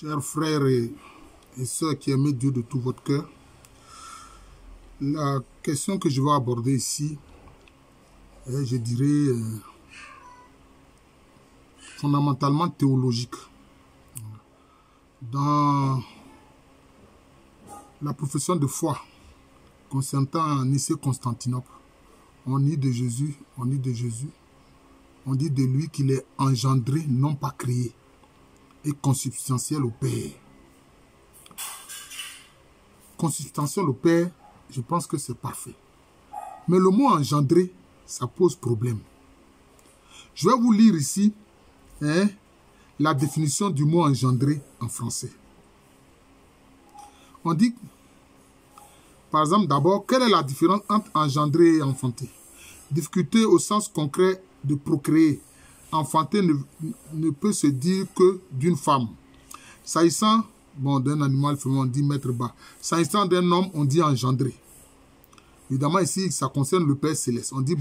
Chers frères et sœurs qui aiment Dieu de tout votre cœur, la question que je vais aborder ici est, je dirais, fondamentalement théologique. Dans la profession de foi concernant Nicée-Constantinople, on dit de Jésus, on dit de lui qu'il est engendré, non pas créé, et consubstantiel au Père. Consubstantiel au Père, je pense que c'est parfait. Mais le mot engendré, ça pose problème. Je vais vous lire ici la définition du mot engendré en français. On dit, par exemple, d'abord, quelle est la différence entre engendrer et enfanter? Difficulté au sens concret de procréer. Enfanter ne peut se dire que d'une femme. S'agissant d'un animal féminin, on dit mettre bas. S'agissant d'un homme, on dit engendrer. Évidemment, ici, ça concerne le Père Céleste. On dit,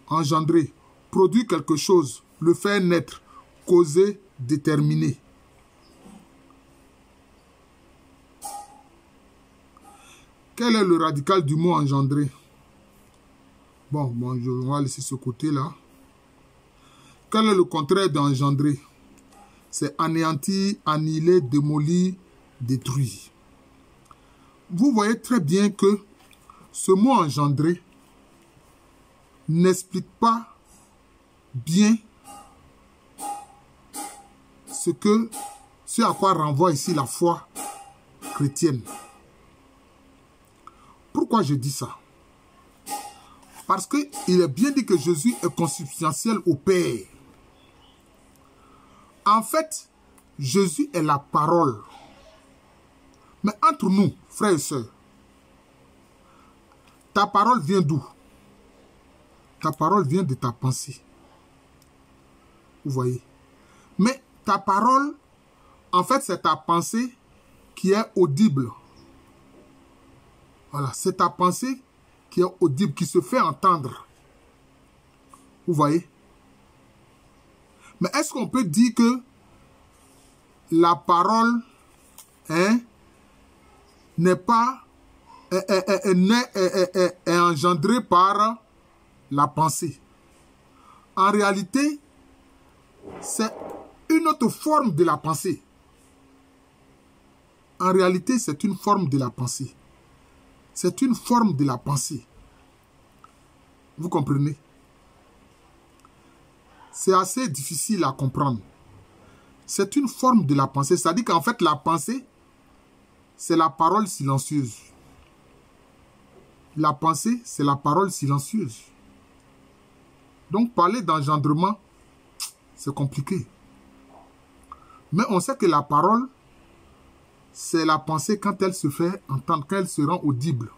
engendrer, produire quelque chose, le faire naître, causer, déterminer. Quel est le radical du mot engendrer? On va laisser ce côté-là. Quel est le contraire d'engendrer? C'est anéantir, annihiler, démolir, détruire. Vous voyez très bien que ce mot engendrer n'explique pas bien ce à quoi renvoie ici la foi chrétienne. Pourquoi je dis ça? Parce qu'il est bien dit que Jésus est consubstantiel au Père. En fait, Jésus est la parole. Mais entre nous, frères et sœurs, ta parole vient d'où? Ta parole vient de ta pensée. Vous voyez? Mais ta parole, en fait, c'est ta pensée qui est audible. Voilà, c'est ta pensée qui est audible, qui se fait entendre. Vous voyez? Mais est-ce qu'on peut dire que la parole n'est pas est engendrée par la pensée? En réalité, c'est une autre forme de la pensée. En réalité, c'est une forme de la pensée. C'est une forme de la pensée. Vous comprenez? C'est assez difficile à comprendre. C'est une forme de la pensée. C'est-à-dire qu'en fait, la pensée, c'est la parole silencieuse. La pensée, c'est la parole silencieuse. Donc, parler d'engendrement, c'est compliqué. Mais on sait que la parole, c'est la pensée quand elle se fait entendre, quand elle se rend audible.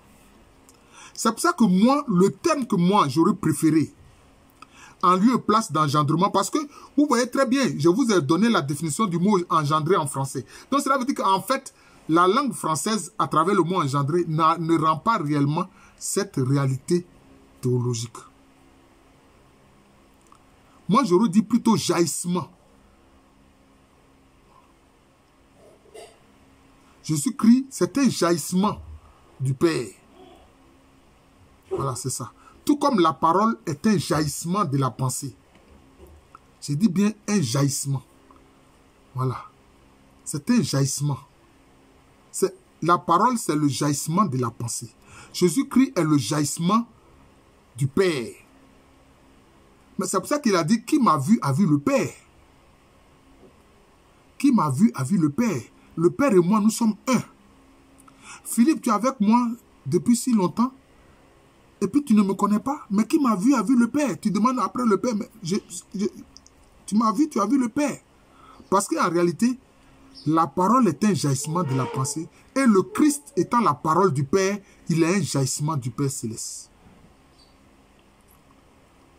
C'est pour ça que moi, le terme que moi, j'aurais préféré, en lieu et place d'engendrement, parce que vous voyez très bien, je vous ai donné la définition du mot engendrer en français. Donc cela veut dire qu'en fait, la langue française, à travers le mot engendrer, ne rend pas réellement cette réalité théologique. Moi, j'aurais dit plutôt jaillissement. Jésus-Christ, c'est un jaillissement du Père. Voilà, c'est ça. Tout comme la parole est un jaillissement de la pensée. Je dis bien un jaillissement. Voilà. C'est un jaillissement. La parole, c'est le jaillissement de la pensée. Jésus-Christ est le jaillissement du Père. Mais c'est pour ça qu'il a dit, qui m'a vu a vu le Père. Qui m'a vu a vu le Père. Le Père et moi, nous sommes un. Philippe, tu es avec moi depuis si longtemps. Et puis tu ne me connais pas. Mais qui m'a vu a vu le Père. Tu demandes après le Père. Mais tu m'as vu, tu as vu le Père. Parce qu'en réalité, la parole est un jaillissement de la pensée. Et le Christ étant la parole du Père, il est un jaillissement du Père Céleste.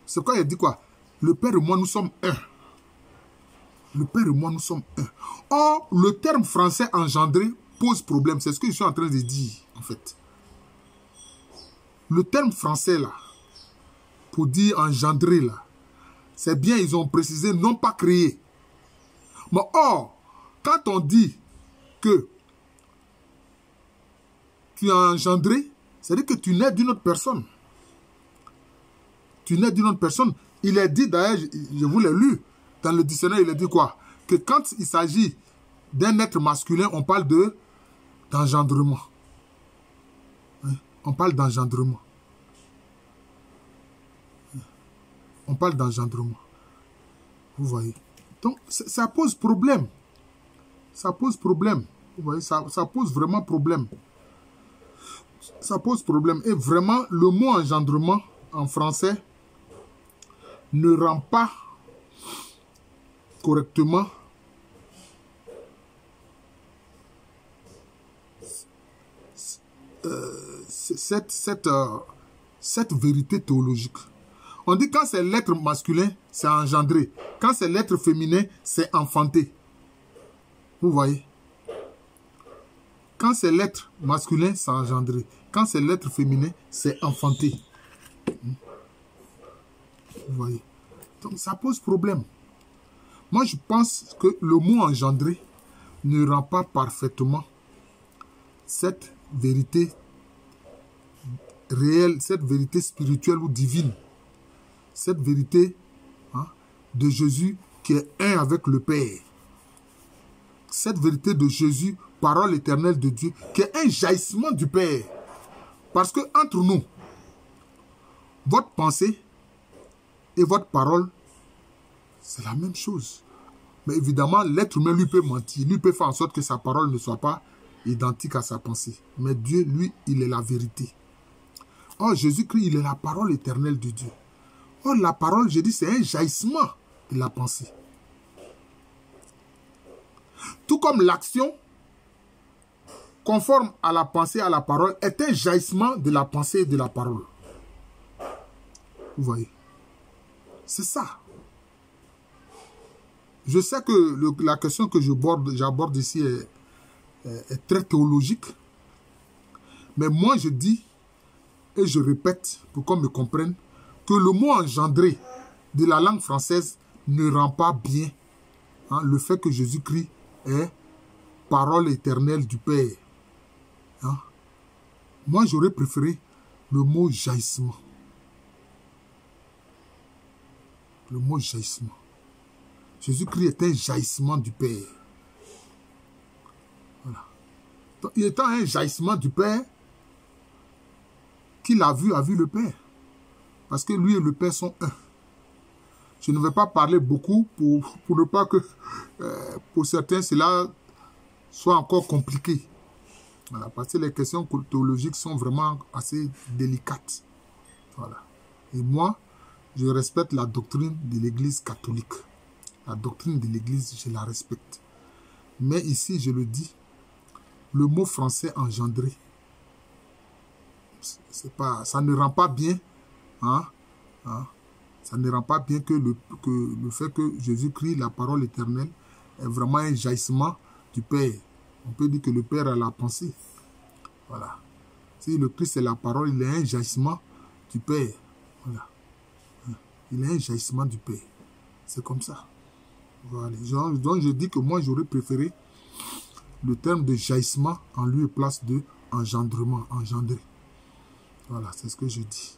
C'est quoi il dit quoi? Le Père et moi, nous sommes un. Le Père et moi, nous sommes un. Or, le terme français engendré pose problème. C'est ce que je suis en train de dire, en fait. Le terme français, là, pour dire engendrer, là, c'est bien, ils ont précisé, non pas créé. Mais or, quand on dit que tu es engendré, c'est-à-dire que tu nais d'une autre personne. Tu nais d'une autre personne. Il est dit, d'ailleurs, je vous l'ai lu, dans le dictionnaire, il est dit quoi? Que quand il s'agit d'un être masculin, on parle d'engendrement. On parle d'engendrement. On parle d'engendrement. Vous voyez. Donc, ça pose problème. Ça pose problème. Vous voyez, ça pose vraiment problème. Ça pose problème. Et vraiment, le mot engendrement en français ne rend pas correctement cette vérité théologique. On dit quand c'est l'être masculin, c'est engendré. Quand c'est l'être féminin, c'est enfanté. Vous voyez? Quand c'est l'être masculin, c'est engendré. Quand c'est l'être féminin, c'est enfanté. Vous voyez? Donc ça pose problème. Moi, je pense que le mot engendré ne rend pas parfaitement cette vérité réelle, cette vérité spirituelle ou divine. Cette vérité de Jésus qui est un avec le Père. Cette vérité de Jésus, parole éternelle de Dieu, qui est un jaillissement du Père. Parce que entre nous, votre pensée et votre parole, c'est la même chose. Mais évidemment, l'être humain lui peut mentir, lui peut faire en sorte que sa parole ne soit pas identique à sa pensée. Mais Dieu, lui, il est la vérité. Or, Jésus-Christ, il est la parole éternelle de Dieu. Or, la parole, je dis, c'est un jaillissement de la pensée. Tout comme l'action, conforme à la pensée, à la parole, est un jaillissement de la pensée et de la parole. Vous voyez? C'est ça. Je sais que la question que j'aborde ici est très théologique. Mais moi, je dis, et je répète, pour qu'on me comprenne, que le mot engendré de la langue française ne rend pas bien le fait que Jésus-Christ est parole éternelle du Père. Moi, j'aurais préféré le mot jaillissement. Le mot jaillissement. Jésus-Christ est un jaillissement du Père. Voilà. Donc, il étant un jaillissement du Père, qui l'a vu, a vu le Père. Parce que lui et le Père sont un. Je ne vais pas parler beaucoup pour ne pas que, pour certains, cela soit encore compliqué. Voilà, parce que les questions théologiques sont vraiment assez délicates. Voilà. Et moi, je respecte la doctrine de l'Église catholique. La doctrine de l'Église, je la respecte. Mais ici, je le dis, le mot français engendré, ça ne rend pas bien, ça ne rend pas bien que le fait que Jésus-Christ, la parole éternelle, est vraiment un jaillissement du Père. On peut dire que le Père a la pensée. Voilà. Si le Christ est la parole, il est un jaillissement du Père. Voilà. Il est un jaillissement du Père. C'est comme ça. Voilà. Donc je dis que moi, j'aurais préféré le terme de jaillissement en lieu et place de engendrement, engendré. Voilà, c'est ce que je dis.